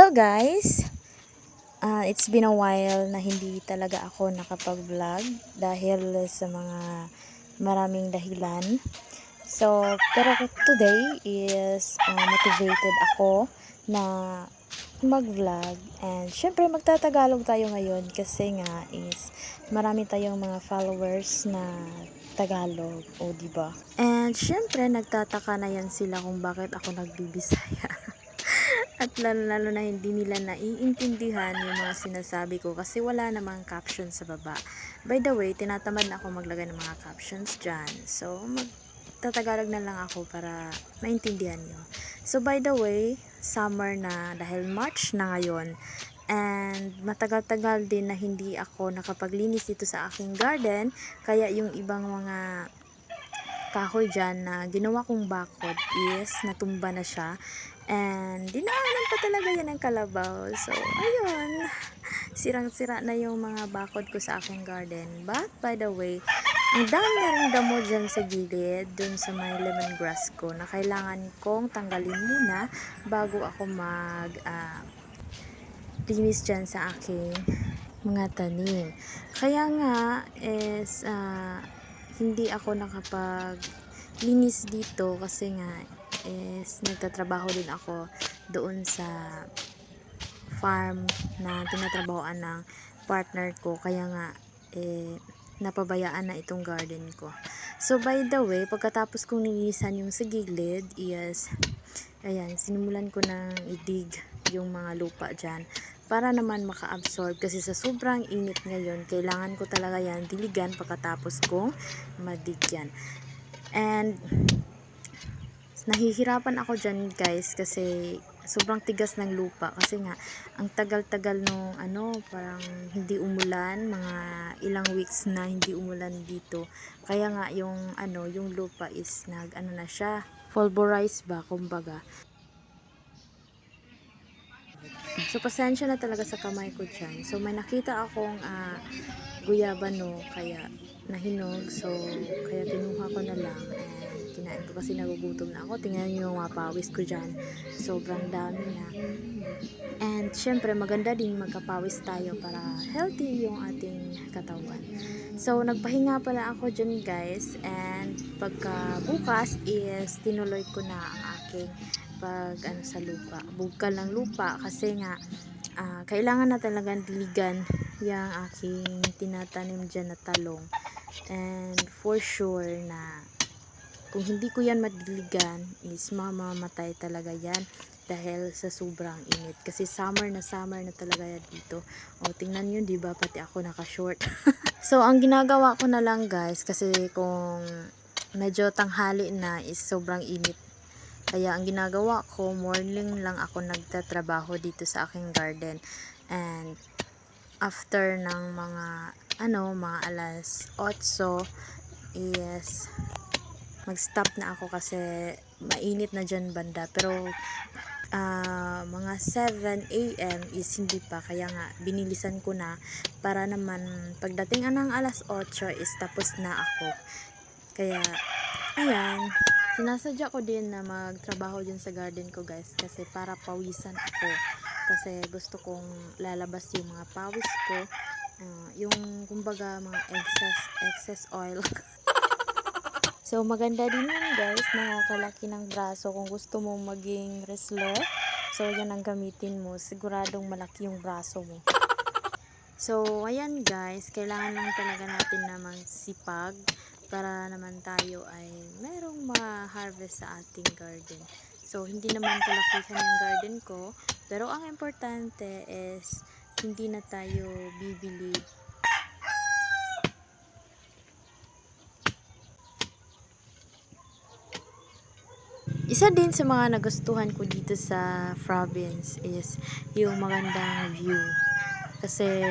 Hello guys! It's been a while na hindi talaga ako nakapag-vlog dahil sa mga maraming dahilan. Pero today is motivated ako na mag-vlog. And syempre magtatagalog tayo ngayon kasi nga is marami tayong mga followers na Tagalog, o diba? And syempre nagtataka na yan sila kung bakit ako nagbibisaya. At lalo na hindi nila naiintindihan yung mga sinasabi ko kasi wala namang caption sa baba. By the way, tinatamad na ako maglagay ng mga captions dyan. So, magtatagalog na lang ako para maintindihan nyo. So, by the way, summer na dahil March na ngayon. And matagal-tagal din na hindi ako nakapaglinis dito sa aking garden. Kaya yung ibang mga kahoy dyan na ginawa kong bakod is natumba na siya. And dinaanan pa talaga yan ng kalabaw. So, ayun. Sirang-sira na yung mga bakod ko sa aking garden. But, by the way, ang dami na rin damo dyan sa gilid, dun sa may lemongrass ko, na kailangan kong tanggalin muna bago ako linis dyan sa aking mga tanim. Kaya nga, is, hindi ako nakapag-linis dito kasi nga, is nagtatrabaho din ako doon sa farm na tinatrabahoan ng partner ko, kaya nga napabayaan na itong garden ko. So by the way, pagkatapos kong nilinisan yung sa gilid is ayan, sinimulan ko ng i-dig yung mga lupa dyan para naman maka-absorb kasi sa sobrang init ngayon, kailangan ko talaga yan diligan pagkatapos kong madig yan. And nahihirapan ako dyan guys kasi sobrang tigas ng lupa kasi nga ang tagal-tagal nung parang hindi umulan, mga ilang weeks na hindi umulan dito, kaya nga yung yung lupa is na siya, pulverized ba kumbaga. So pasensya na talaga sa kamay ko dyan. So may nakita akong guyabano kaya nahinog, so kaya kinuha ko na lang and kinain ko kasi nagugutom na ako. Tingnan nyo yung mga pawis ko dyan, sobrang dami na. And syempre maganda din magkapawis tayo para healthy yung ating katawan. So nagpahinga pala ako dyan guys, and pagka bukas is tinuloy ko na ang aking sa lupa, bugkal ng lupa kasi nga kailangan na talagang diligan yung aking tinatanim dyan na talong. And for sure na kung hindi ko yan madiligan is mamamatay talaga yan dahil sa sobrang init kasi summer na talaga yan dito. O tingnan nyo, diba, pati ako naka-short. So ang ginagawa ko na lang guys, kasi kung medyo tanghali na is sobrang init, kaya ang ginagawa ko, morning lang ako nagtatrabaho dito sa aking garden. And after ng mga mga alas 8 is mag-stop na ako kasi mainit na dyan banda. Pero mga 7 AM is hindi pa, kaya nga binilisan ko na para naman pagdating ng alas 8 is tapos na ako. Kaya ayan, sinasadya ko din na magtrabaho din sa garden ko guys kasi para pawisan ako, kasi gusto kong lalabas yung mga pawis ko, yung kumbaga mga excess oil. So maganda din yun guys, nakakalaki ng braso. Kung gusto mo maging wrestler, so yan ang gamitin mo, siguradong malaki yung braso mo. So ayan guys, kailangan lang talaga natin na magsipag para naman tayo ay merong ma-harvest sa ating garden. So hindi naman kalakihan yung garden ko, pero ang importante is hindi na tayo bibili. Isa din sa mga nagustuhan ko dito sa province is yung magandang view. Kasi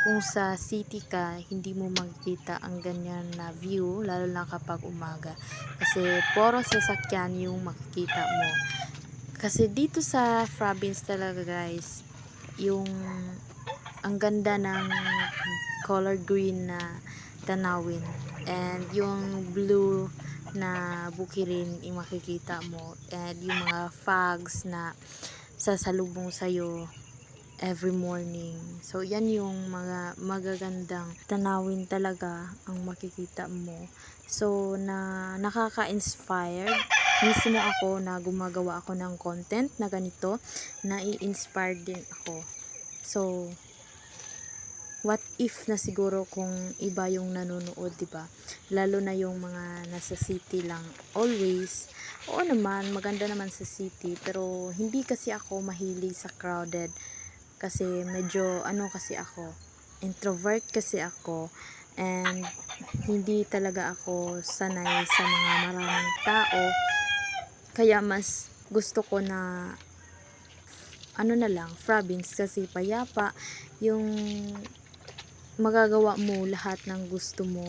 kung sa city ka, hindi mo makikita ang ganyan na view, lalo na kapag umaga. Kasi puro sasakyan yung makikita mo. Kasi dito sa province talaga guys, yung ang ganda ng color green na tanawin. And yung blue na bukirin yung makikita mo. And yung mga fogs na sasalubong sa'yo every morning. So, yan yung mga magagandang tanawin talaga ang makikita mo. So, nakaka-inspired mismo ako na gumagawa ako ng content na ganito, nai-inspire din ako. So, what if na siguro kung iba yung nanonood, 'di ba? Lalo na yung mga nasa city lang. Always, oo naman, maganda naman sa city, pero hindi kasi ako mahilig sa crowded kasi medyo kasi ako, introvert kasi ako, and hindi talaga ako sanay sa mga maraming tao. Kaya mas gusto ko na na lang, province kasi payapa yung magagawa mo lahat ng gusto mo.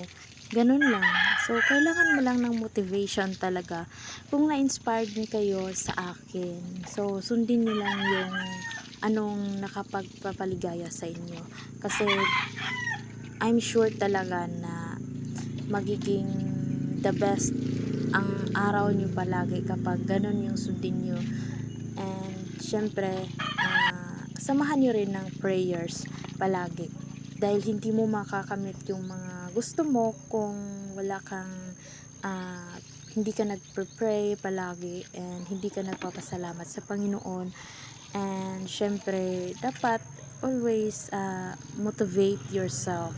Ganun lang. So, kailangan mo lang ng motivation talaga. Kung na-inspired din kayo sa akin, so, sundin nyo lang yung anong nakapagpapaligaya sa inyo. Kasi, I'm sure talaga na magiging the best ang araw nyo palagi kapag ganun yung sundin nyo. And, syempre, samahan nyo rin ng prayers palagi. Dahil hindi mo makakamit yung mga gusto mo kung wala kang hindi ka nagpe-pray palagi and hindi ka nagpapasalamat sa Panginoon. And syempre dapat always motivate yourself.